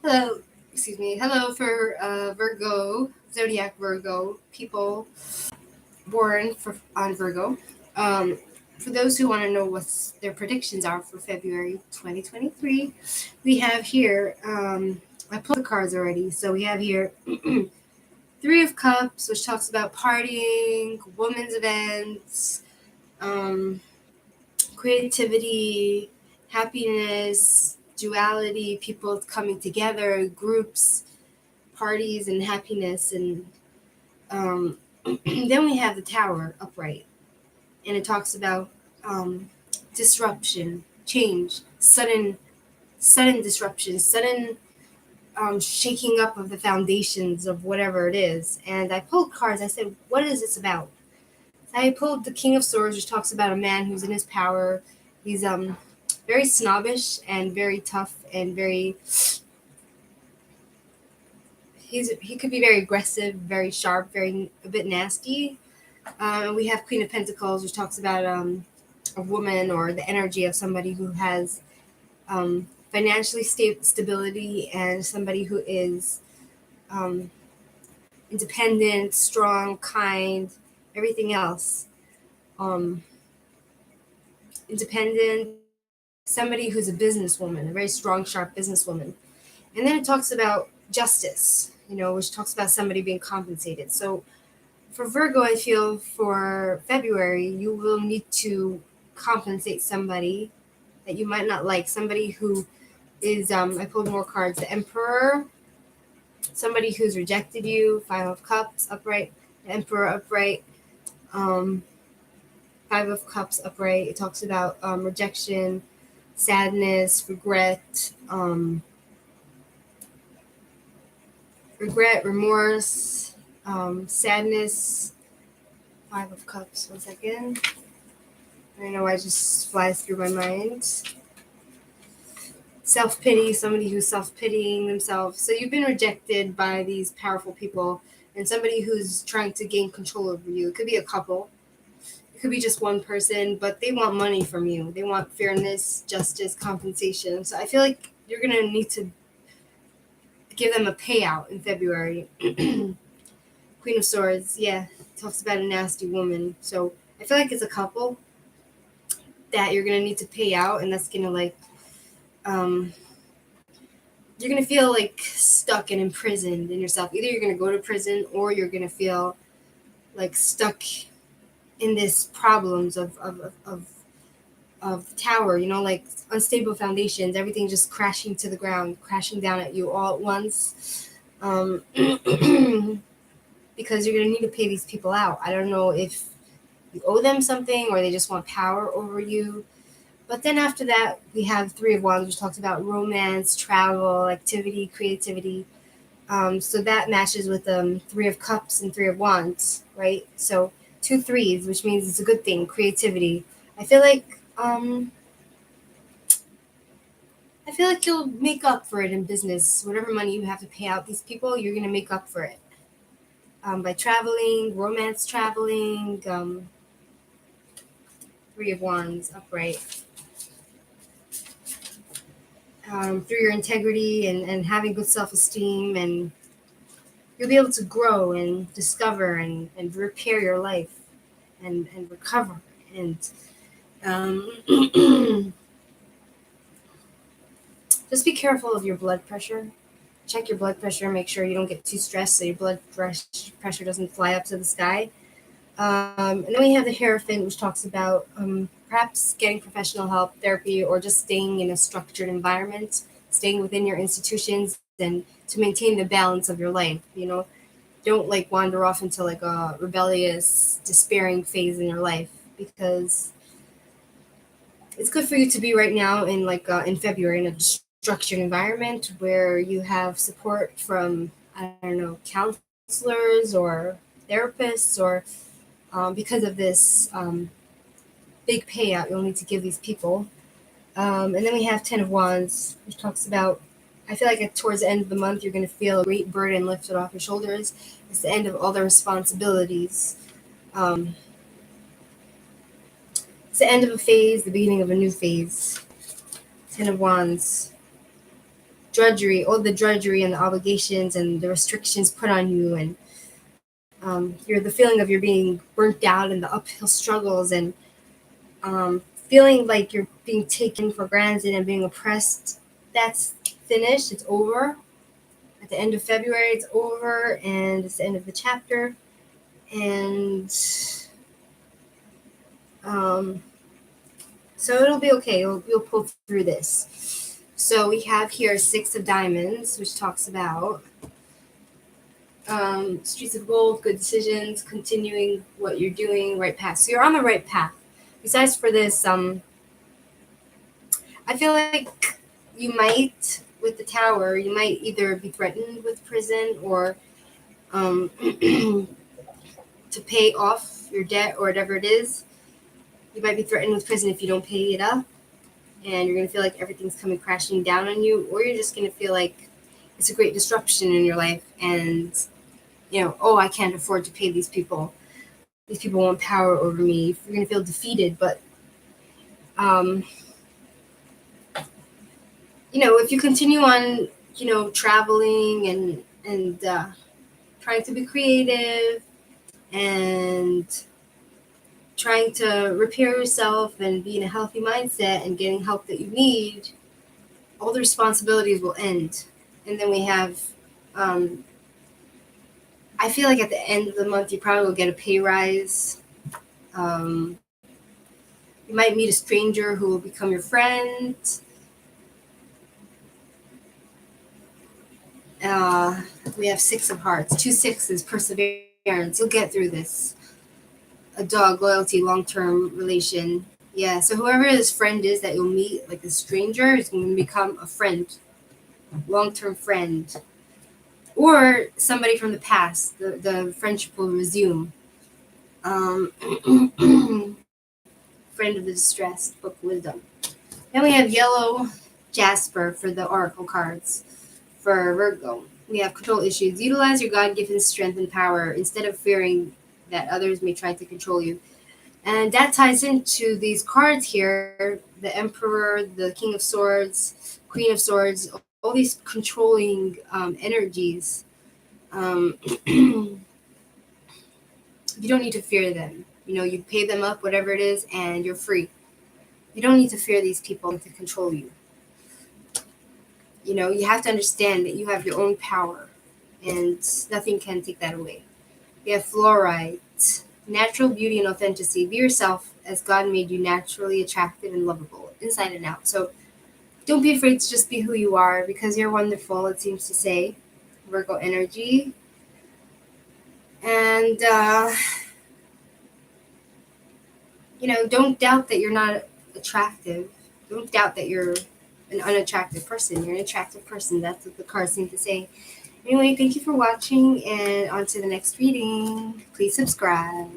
Hello, excuse me. Hello for Virgo, Zodiac Virgo people born on Virgo. Um, for those who want to know what their predictions are for February 2023, we have here. I pulled the cards already, so we have here Three of Cups, which talks about partying, women's events, um, creativity, happiness, duality, people coming together, groups, parties, and happiness. And um, then we have the Tower upright, and it talks about disruption, change, sudden disruption, sudden shaking up of the foundations of whatever it is. And I pulled cards. I said, what is this about? I pulled the King of Swords, which talks about a man who's in his power. He's very snobbish and very tough and he could be very aggressive, very sharp, very a bit nasty. We have Queen of Pentacles, which talks about a woman or the energy of somebody who has financially stability and somebody who is um, independent, strong, kind, everything else. Um, Independent, somebody who's a businesswoman, a very strong, sharp businesswoman. And then it talks about justice, which talks about somebody being compensated. So for Virgo, I feel for February, you will need to compensate somebody that you might not like, somebody who is, I pulled more cards, the Emperor, somebody who's rejected you, Five of Cups upright, the Emperor upright, Five of Cups upright. It talks about rejection, sadness, regret, remorse, sadness. Five of Cups. 1 second. I don't know why it just flies through my mind. Self-pity, somebody who's self-pitying themselves. So you've been rejected by these powerful people and somebody who's trying to gain control over you. It could be a couple. It could be just one person, but they want money from you. They want fairness, justice, compensation. So I feel like you're going to need to give them a payout in February. Queen of Swords, yeah, talks about a nasty woman. So I feel like it's a couple that you're going to need to pay out, and that's going to you're going to feel like stuck and imprisoned in yourself. Either you're going to go to prison or you're going to feel like stuck in this problems of the tower, like unstable foundations, everything just crashing to the ground, crashing down at you all at once. Because you're going to need to pay these people out. I don't know if you owe them something or they just want power over you. But then after that, we have Three of Wands, which talks about romance, travel, activity, creativity. So that matches with Three of Cups and Three of Wands, right? So 2 threes, which means it's a good thing, creativity. I feel like you'll make up for it in business. Whatever money you have to pay out these people, you're going to make up for it. By traveling, romance traveling, Three of Wands upright. Through your integrity and having good self-esteem, and you'll be able to grow and discover and repair your life and recover. And just be careful of your blood pressure. Check your blood pressure, make sure you don't get too stressed so your blood pressure doesn't fly up to the sky. And then we have the Hierophant, which talks about perhaps getting professional help, therapy, or just staying in a structured environment, staying within your institutions, and to maintain the balance of your life. Don't wander off into a rebellious, despairing phase in your life, because it's good for you to be right now in February in a structured environment where you have support from, I don't know, counselors or therapists, or because of this big payout you'll need to give these people. And then we have 10 of Wands, which talks about, I feel like towards the end of the month, you're going to feel a great burden lifted off your shoulders. It's the end of all the responsibilities. It's the end of a phase, the beginning of a new phase. 10 of Wands. drudgery, all the drudgery and the obligations and the restrictions put on you, and you're the feeling of you're being burnt out and the uphill struggles, and feeling like you're being taken for granted and being oppressed. That's finished. It's over. At the end of February, it's over, and it's the end of the chapter. And so it'll be okay. You'll pull through this. So we have here 6 of Diamonds, which talks about streets of gold, good decisions, continuing what you're doing, right path. So you're on the right path. Besides for this, I feel like you might, with the Tower, you might either be threatened with prison or to pay off your debt or whatever it is. You might be threatened with prison if you don't pay it up, and you're going to feel like everything's coming crashing down on you, or you're just going to feel like it's a great disruption in your life, and oh, I can't afford to pay these people. These people want power over me. You're going to feel defeated, but if you continue on, traveling and trying to be creative and trying to repair yourself and be in a healthy mindset and getting help that you need, all the responsibilities will end. And then we have, I feel like at the end of the month, you probably will get a pay rise. You might meet a stranger who will become your friend. We have 6 of Hearts, 2 6s, perseverance. You'll get through this. A dog, loyalty, long-term relation. Yeah, so whoever this friend is that you'll meet, like a stranger, is going to become a friend, long-term friend. Or somebody from the past. The friendship will resume. Friend of the distressed, book wisdom. Then we have yellow jasper for the oracle cards. For Virgo, we have control issues. Utilize your God-given strength and power instead of fearing that others may try to control you. And that ties into these cards here, the Emperor, the King of Swords, Queen of Swords, all these controlling energies. You don't need to fear them. You pay them up, whatever it is, and you're free. You don't need to fear these people to control you. You have to understand that you have your own power, and nothing can take that away. We have fluorite, natural beauty and authenticity. Be yourself as God made you, naturally attractive and lovable, inside and out. So don't be afraid to just be who you are, because you're wonderful, it seems to say. Virgo energy. And, don't doubt that you're not attractive. Don't doubt that you're an unattractive person. You're an attractive person. That's what the cards seem to say. Anyway, thank you for watching, and on to the next reading. Please subscribe.